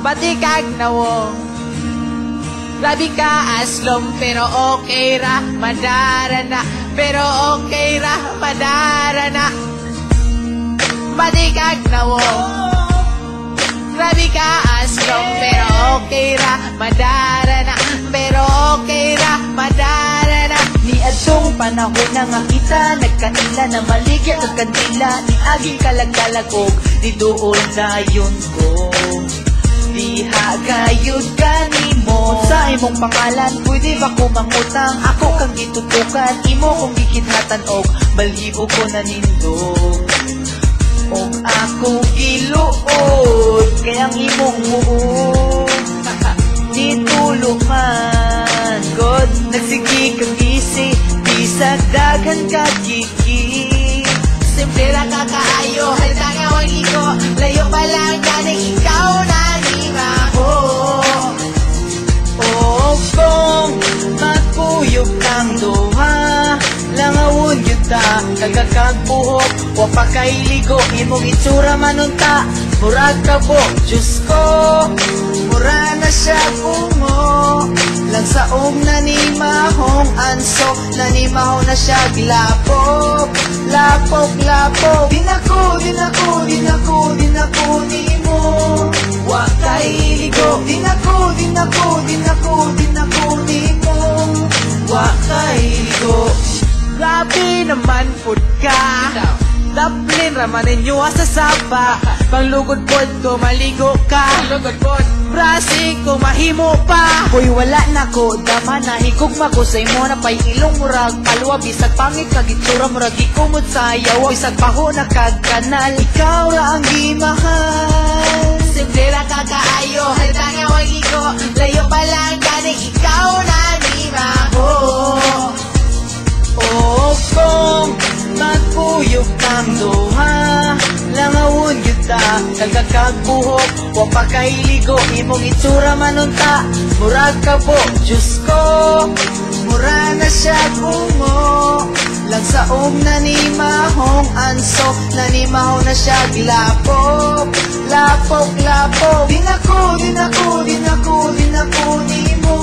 Batikag nawong labi ka aslom, pero okay ra, madarana. Pero okay ra, madarana. Batikag nawong labi ka aslom, pero okay ra, madarana. Pero okay ra, madarana. Ni adtong panahon na nga kita nagkanila na maligya kag kandila, ni aging kalagkalag og di doon dayon ko. Diha gayud kanimo sa imong pangalan, pwede ba ko mangutang? Ako kang gitutukan, imo kong gikidhatan og baliw ko na nindog. Og ako giluod kayang imong muod di tulog man. God, nagsigi kang isi, bisag daghan ka kiki. Simple lang kakaayo, halta nga wang iko. Layo pa lang ganang ikaw na nima ko. O kung magkuyog kang duha, langawon yun ta, kagakagbuhok, wa pa kay ligo, imong itsura manunta, murag ka po, Diyos ko, mura na siya bungo, lang saong nanimahong anso, nanimahong na siya glapok, lapok, lapok, dinako, dinako, dinako, dinako, nimo, wa kay ligo, dinako, dinako, dinako, dinako, nimo, wa kay ligo. Grabe naman pud ka. Daplin raman ninyo sa sapa. Panglugod pod ko maligo ka. Brasi ko mahimo pa. Hoy wala na ko, dama na higugma ko sa imo na pay ilong murag palwa. Bisag pangit kag itsura murag ikumot sa ayaw. Bisag paho na kag kanal, ikaw ra ang gimahal. Simple ra kakaayo, halta nga wang iko. Layo pa lang ganing ikaw na nima ko. O kung magkuyog kang duha, langawon yun ta, kagakagbuhok, wa pa kay ligo, imong itsura manunta, murag ka po, Diyos ko, mura na siya bungo, lang saong nanimahong anso, nanimahong na siya glapok, lapok, lapok, dinako, dinako, dinako, dinako, nimo,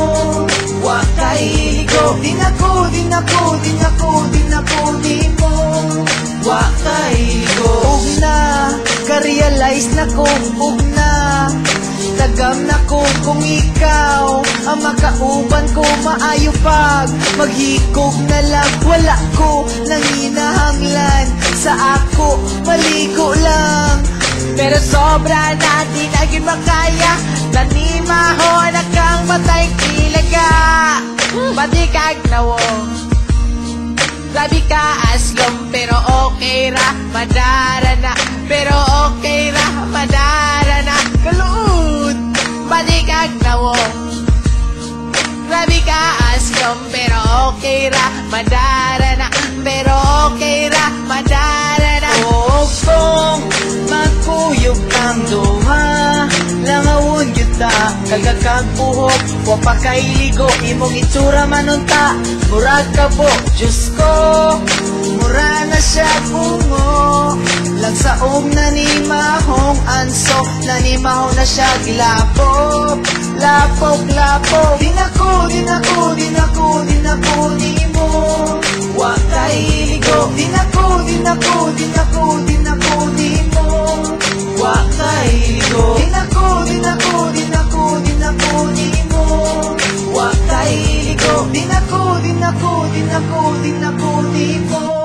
wa kay ligo, dinako, dinako, dinako, dinako, nimo, wa kay ligo. Ug na, ka-realize na ko, ug na, tagam na ko kung ikaw ang makauban ko, maayo pag maghikog na lang, wala ko nang hinahanglan sa ako, maligo lang. Pero sobra na di naging makaya, nanimaho na kang matay kilaga. Batikag nawong labi ka aslom, pero okay ra, madarana. Pero okay ra, madarana. Kaluod. Batikag nawong labi ka aslom, pero okay ra, madarana. Pero okay ra, madarana. O kung magkuyog kang duha, langawon yun ta, kagakagbuhok, wa pa kay ligo, imong itsura manunta, murag ka po, Diyos ko, mura na siya bungo, lang saong nanimahong anso, nanimahong na siya glapok, lapok, lapok, dinako, dinako, dinako, dinako, nimo, wa kay ligo, dinako, dinako, dinako, dinako, nimo, wa kay ligo, dinako, dinako, dinako, dinako, nimo, wa kay ligo, dinako, dinako, dinako, dinako, nimo.